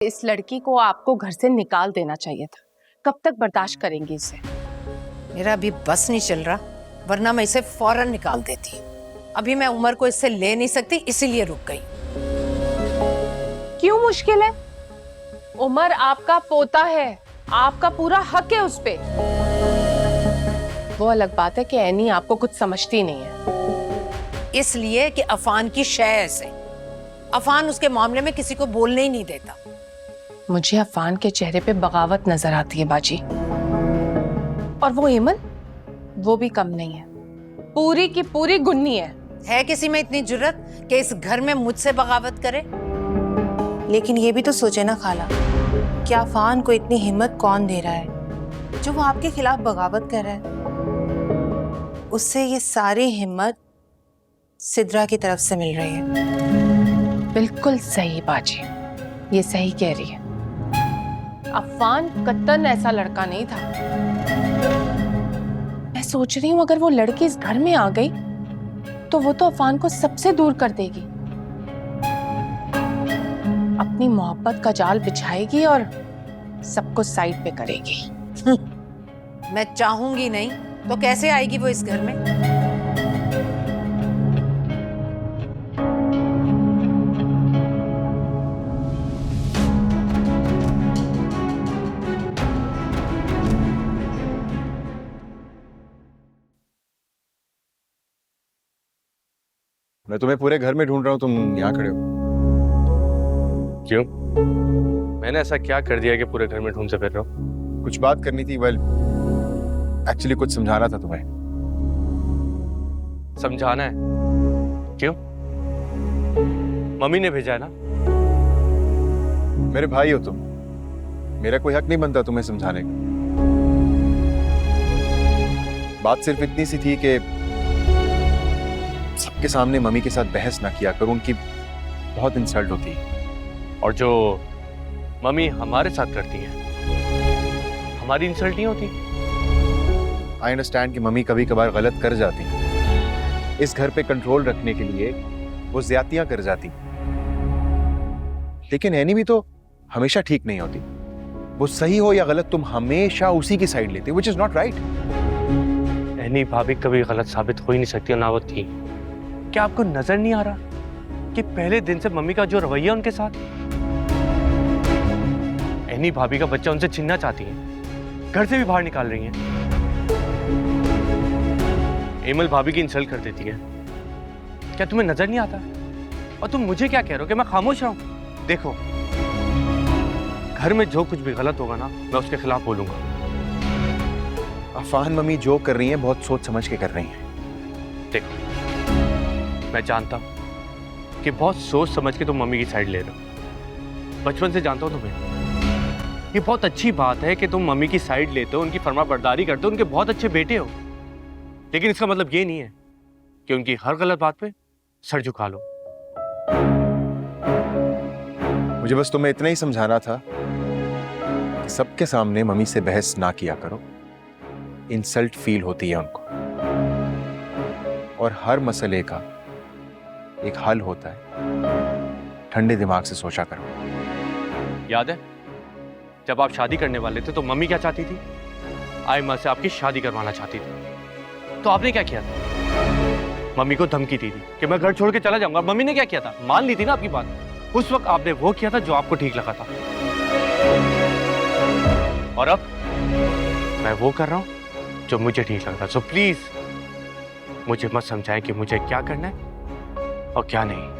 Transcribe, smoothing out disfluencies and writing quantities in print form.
इस लड़की को आपको घर से निकाल देना चाहिए था। कब तक बर्दाश्त करेंगी इसे? मेरा अभी बस नहीं चल रहा, वरना मैं इसे फौरन निकाल देती। अभी मैं उमर को इससे ले नहीं सकती, इसीलिए रुक गई। क्यों मुश्किल है? उमर आपका पोता है, आपका पूरा हक है उस पे। वो अलग बात है कि एनी आपको कुछ समझती नहीं है। इसलिए कि अफान की शय ऐसे, अफान उसके मामले में किसी को बोलने ही नहीं देता। मुझे अफान के चेहरे पे बगावत नजर आती है बाजी। और वो एमन, वो भी कम नहीं है, पूरी की पूरी गुन्नी है किसी में इतनी जुर्रत कि इस घर में मुझसे बगावत करे? लेकिन ये भी तो सोचे ना खाला, कि अफान को इतनी हिम्मत कौन दे रहा है जो वो आपके खिलाफ बगावत कर रहा है। उससे ये सारी हिम्मत सिद्रा की तरफ से मिल रही है। बिल्कुल सही बाजी, ये सही कह रही है। अफान कतन ऐसा लड़का नहीं था। मैं सोच रही हूँ अगर वो लड़की इस घर में आ गई तो वो तो अफान को सबसे दूर कर देगी, अपनी मोहब्बत का जाल बिछाएगी और सबको साइड पे करेगी। मैं चाहूंगी नहीं तो कैसे आएगी वो इस घर में? मैं तुम्हें पूरे घर में ढूंढ रहा हूँ, तुम यहाँ खड़े हो। क्यों? मैंने ऐसा क्या कर दिया कि पूरे घर में ढूंढ से फिर रहा हूँ? कुछ बात करनी थी। वेल एक्चुअली कुछ समझाना था तुम्हें। समझाना है? क्यों? मम्मी ने भेजा है ना? मेरे भाई हो तुम, मेरा कोई हक नहीं बनता तुम्हें समझाने का। बात सिर्फ इतनी सी थी कि सबके सामने मम्मी के साथ बहस ना किया करो, उनकी बहुत इंसल्ट होती है। और जो मम्मी हमारे साथ करती है, हमारी इंसल्ट नहीं होती? आई अंडरस्टैंड कि मम्मी कभी कभार गलत कर जाती है, इस घर पे कंट्रोल रखने के लिए वो ज्यादतियां कर जाती, लेकिन एनी भी तो हमेशा ठीक नहीं होती। वो सही हो या गलत, तुम हमेशा उसी की साइड लेते, which is not right. Any भाभी कभी गलत साबित हो ही नहीं सकती और ना वो थी। क्या आपको नजर नहीं आ रहा कि पहले दिन से मम्मी का जो रवैया उनके साथ? एनी भाभी का बच्चा उनसे छीनना चाहती है, घर से भी बाहर निकाल रही हैं। एमल भाभी की इंसल्ट कर देती है। क्या तुम्हें नजर नहीं आता? और तुम मुझे क्या कह रहे हो कि मैं खामोश रहूं? देखो, घर में जो कुछ भी गलत होगा ना, मैं उसके खिलाफ बोलूंगा। अफान मम्मी जो कर रही हैं बहुत सोच समझ के कर रही हैं। देखो, मैं जानता हूं कि बहुत सोच समझ के तुम मम्मी की साइड ले रहे हो। बचपन से जानता हूं तुम्हें। ये बहुत अच्छी बात है कि तुम मम्मी की साइड लेते हो, उनकी फरमाबरदारी करते हो, उनके बहुत अच्छे बेटे हो। लेकिन इसका मतलब ये नहीं है कि उनकी हर गलत बात पे सर झुका लो। मुझे बस तुम्हें इतना ही समझाना था कि सबके सामने मम्मी से बहस ना किया करो, इंसल्ट फील होती है उनको, और हर मसले का एक हल होता है, ठंडे दिमाग से सोचा करो। याद है जब आप शादी करने वाले थे तो मम्मी क्या चाहती थी? आयमा से आपकी शादी करवाना चाहती थी। तो आपने क्या किया था? मम्मी को धमकी दी थी कि मैं घर छोड़ के चला जाऊंगा। मम्मी ने क्या किया था? मान ली थी ना आपकी बात। उस वक्त आपने वो किया था जो आपको ठीक लगा था। और अब मैं वो कर रहा हूं जो मुझे ठीक लगता। सो प्लीज मुझे मत समझाएं कि मुझे क्या करना है और क्या नहीं।